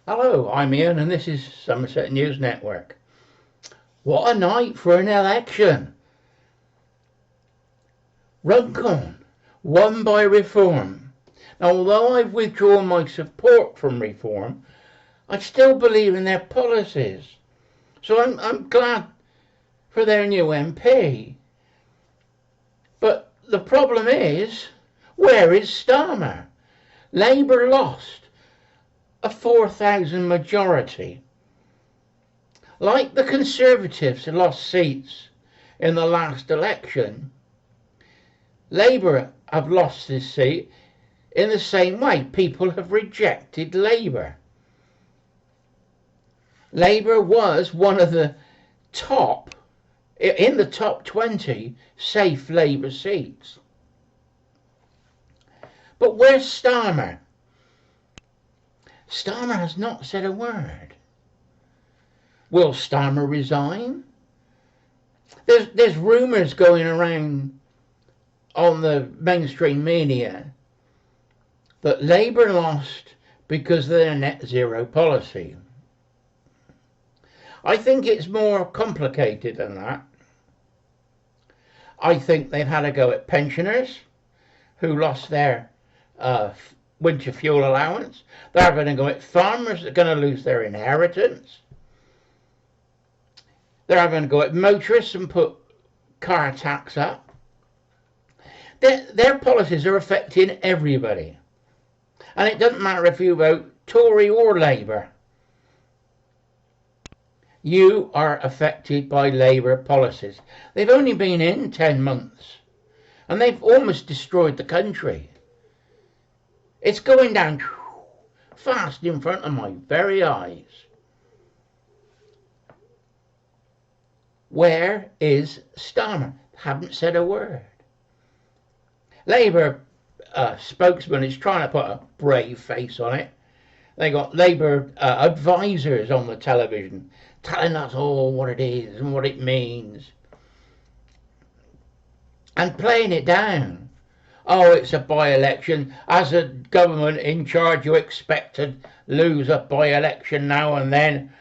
Hello, I'm Ian and this is Somerset News Network. What a night for an election! Runcorn, won by Reform. Now, although I've withdrawn my support from Reform, I still believe in their policies. So I'm glad for their new MP. But the problem is, where is Starmer? Labour lost a 4,000 majority. Like the Conservatives lost seats in the last election, Labour have lost this seat in the same way. People have rejected Labour. Labour was one of the in the top 20 safe Labour seats. But where's Starmer? Starmer has not said a word. Will Starmer resign? There's rumours going around on the mainstream media that Labour lost because of their net zero policy. I think it's more complicated than that. I think they've had a go at pensioners who lost their winter fuel allowance. They're going to go at farmers that are going to lose their inheritance. They're going to go at motorists and put car tax up. Their policies are affecting everybody. And it doesn't matter if you vote Tory or Labour. You are affected by Labour policies. They've only been in 10 months. And they've almost destroyed the country. It's going down fast in front of my very eyes. Where is Starmer? Haven't said a word. Labour spokesman is trying to put a brave face on it. They got Labour advisors on the television telling us all what it is and what it means. And playing it down. Oh, it's a by-election. As a government in charge, you expect to lose a by-election now and then.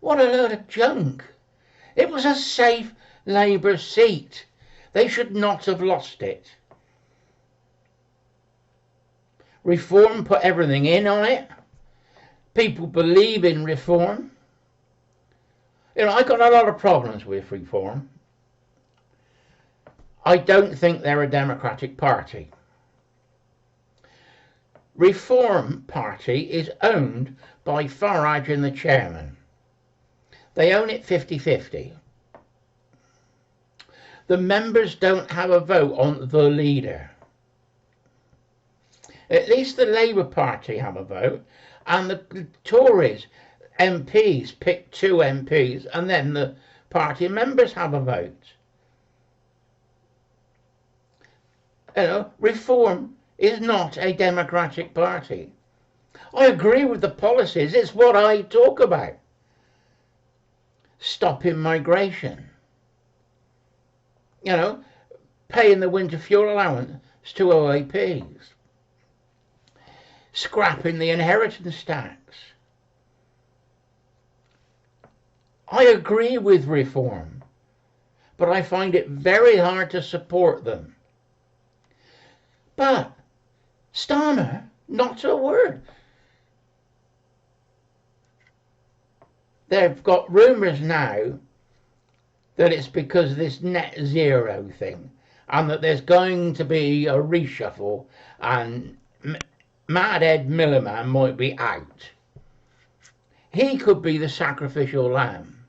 What a load of junk. It was a safe Labour seat. They should not have lost it. Reform put everything in on it. People believe in Reform. You know, I got a lot of problems with Reform. I don't think they're a democratic party. Reform Party is owned by Farage and the chairman. They own it 50-50. The members don't have a vote on the leader. At least the Labour Party have a vote, and the Tories MPs pick 2 MPs, and then the party members have a vote. You know, Reform is not a democratic party. I agree with the policies. It's what I talk about. Stopping migration. You know, paying the winter fuel allowance to OAPs. Scrapping the inheritance tax. I agree with Reform, but I find it very hard to support them. But Starmer, not a word. They've got rumours now that it's because of this net zero thing, and that there's going to be a reshuffle, and Mad Ed Millerman might be out. He could be the sacrificial lamb.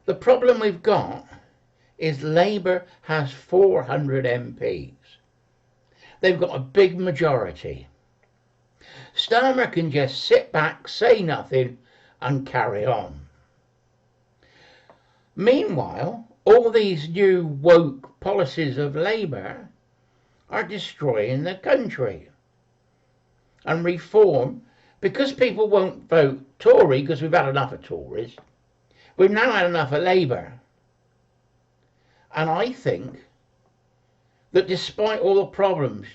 The problem we've got is Labour has 400 MPs. They've got a big majority. Starmer can just sit back, say nothing, and carry on. Meanwhile, all these new woke policies of Labour are destroying the country. And Reform, because people won't vote Tory, because we've had enough of Tories, we've now had enough of Labour. And I think that despite all the problems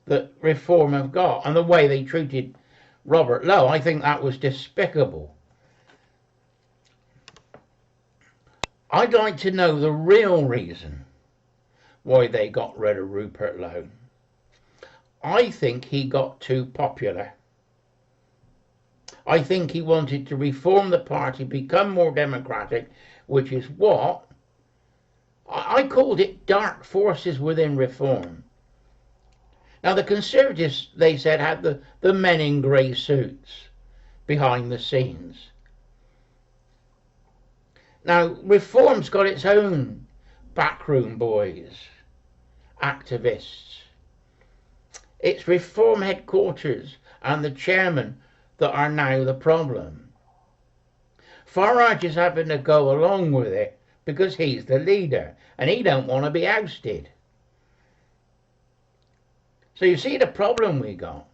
that Reform have got and the way they treated Robert Lowe. I think that was despicable. I'd like to know the real reason why they got rid of Rupert Lowe. I think he got too popular. I think he wanted to reform the party, become more democratic, which is what I called it, dark forces within reform. Now the Conservatives, they said, had the men in grey suits behind the scenes. Now reform's got its own backroom boys, activists. It's reform headquarters and the chairman that are now the problem. Farage is having to go along with it because he's the leader and he don't want to be ousted. So you see the problem we got.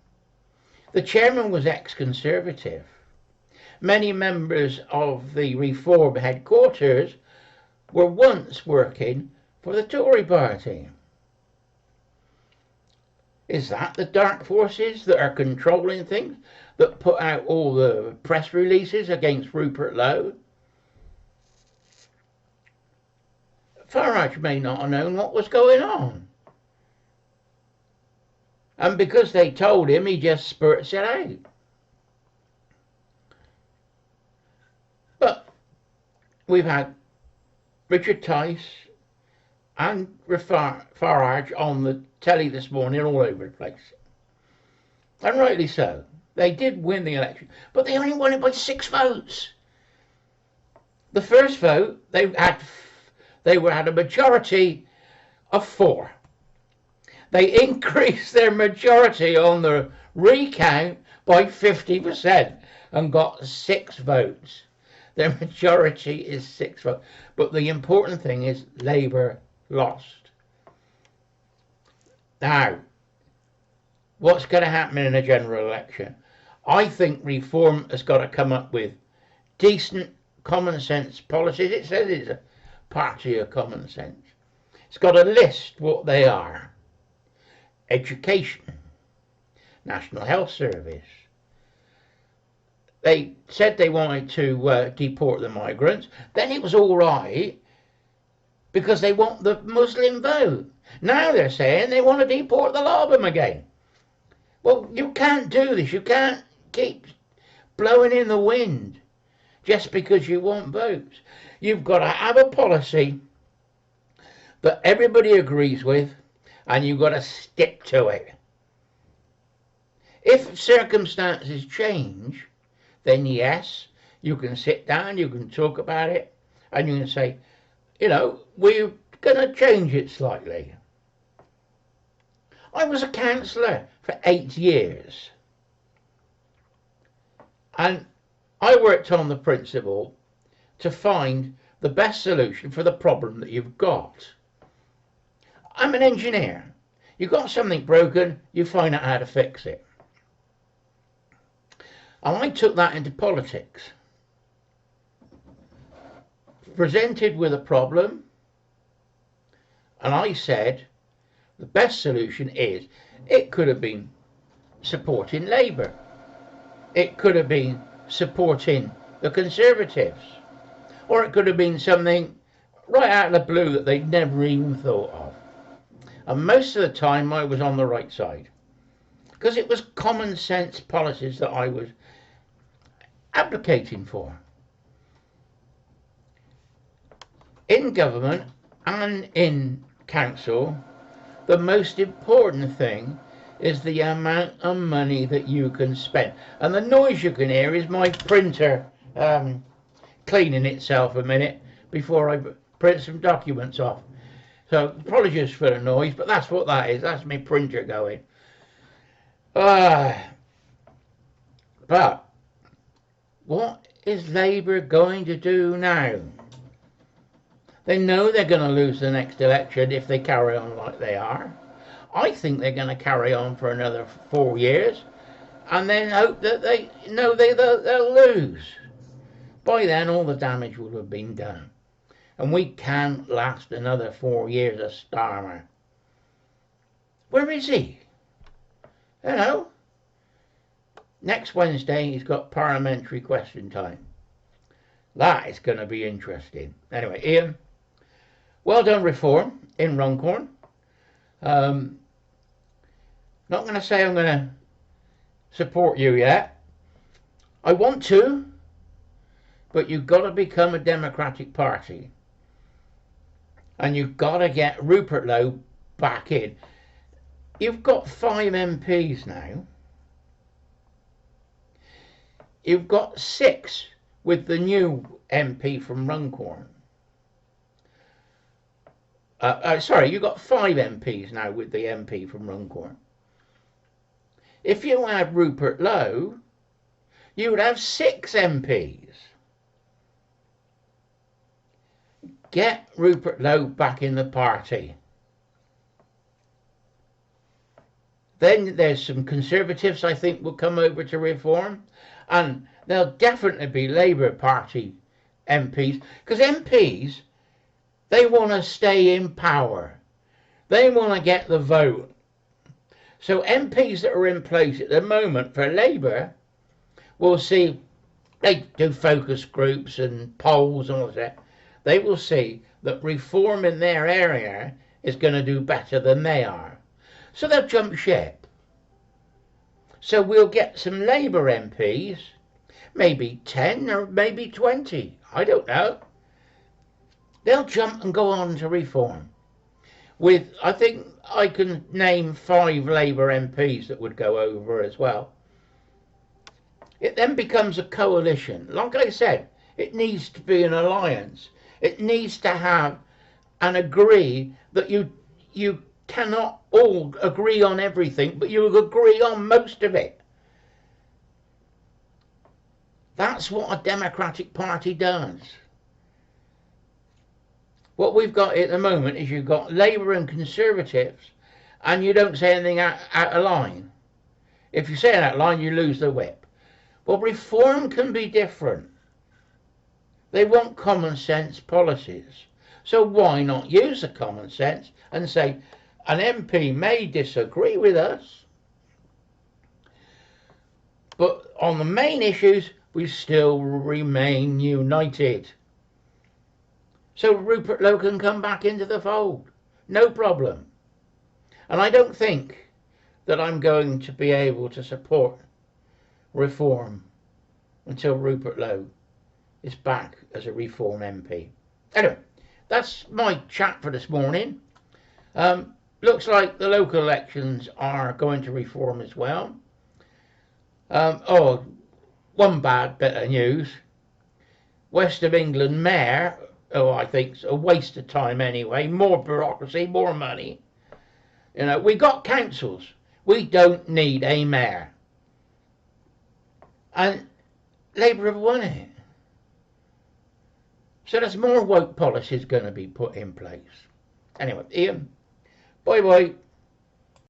The chairman was ex-Conservative. Many members of the reform headquarters were once working for the Tory party. Is that the dark forces that are controlling things, that put out all the press releases against Rupert Lowe? Farage may not have known what was going on. And because they told him, he just spurts it out. But we've had Richard Tice and Farage on the telly this morning all over the place. And rightly so. They did win the election, but they only won it by 6 votes. The first vote, they had a majority of 4. They increased their majority on the recount by 50% and got 6 votes. Their majority is 6 votes. But the important thing is Labour lost. Now, what's going to happen in a general election? I think reform has got to come up with decent common sense policies. It says it's a party of common sense. It's got to list what they are. Education, National Health Service. They said they wanted to deport the migrants. Then it was all right because they want the Muslim vote. Now they're saying they want to deport the lot of them again. Well, you can't do this. You can't keep blowing in the wind just because you want votes. You've got to have a policy that everybody agrees with, and you've got to stick to it. If circumstances change, then yes, you can sit down, you can talk about it, and you can say, you know, we're going to change it slightly. I was a councillor for 8 years, and I worked on the principle to find the best solution for the problem that you've got. I'm an engineer. You've got something broken, you find out how to fix it. And I took that into politics. Presented with a problem, and I said the best solution is, it could have been supporting Labour. It could have been supporting the Conservatives. Or it could have been something right out of the blue that they'd never even thought of. And most of the time I was on the right side. Because it was common sense policies that I was advocating for. In government and in council, the most important thing is the amount of money that you can spend. And the noise you can hear is my printer cleaning itself a minute before I print some documents off. So apologies for the noise, but that's what that is. That's my printer going. But what is Labour going to do now? They know they're going to lose the next election if they carry on like they are. I think they're going to carry on for another 4 years and then hope that they know they'll lose. By then all the damage will have been done. And we can't last another 4 years of Starmer. Where is he? You know, Next Wednesday, he's got parliamentary question time. That is going to be interesting. Anyway, Ian, well done, Reform in Runcorn. Not going to say I'm going to support you yet. I want to, but you've got to become a Democratic Party. And you've got to get Rupert Lowe back in. You've got 5 MPs now. You've got 6 with the new MP from Runcorn. Sorry, you've got 5 MPs now with the MP from Runcorn. If you had Rupert Lowe, you would have 6 MPs. Get Rupert Lowe back in the party. Then there's some Conservatives I think will come over to Reform, and there'll definitely be Labour Party MPs, because MPs, they want to stay in power. They want to get the vote. So MPs that are in place at the moment for Labour, will see, they do focus groups and polls and all that. They will see that Reform in their area is going to do better than they are. So they'll jump ship. So we'll get some Labour MPs, maybe 10 or maybe 20, I don't know. They'll jump and go on to Reform. With, I think I can name 5 Labour MPs that would go over as well. It then becomes a coalition. Like I said, it needs to be an alliance. It needs to have and agree that you cannot all agree on everything, but you agree on most of it. That's what a Democratic Party does. What we've got at the moment is you've got Labour and Conservatives, and you don't say anything out of line. If you say it out of line, you lose the whip. Well, Reform can be different. They want common sense policies. So why not use the common sense and say, an MP may disagree with us, but on the main issues, we still remain united. So Rupert Lowe can come back into the fold. No problem. And I don't think that I'm going to be able to support Reform until Rupert Lowe is back as a Reform MP. Anyway, that's my chat for this morning. Looks like the local elections are going to Reform as well. One bad bit of news. West of England mayor, I think it's a waste of time anyway. More bureaucracy, more money. You know, we got councils. We don't need a mayor. And Labour have won it. So there's more woke policies going to be put in place. Anyway, Ian, bye bye.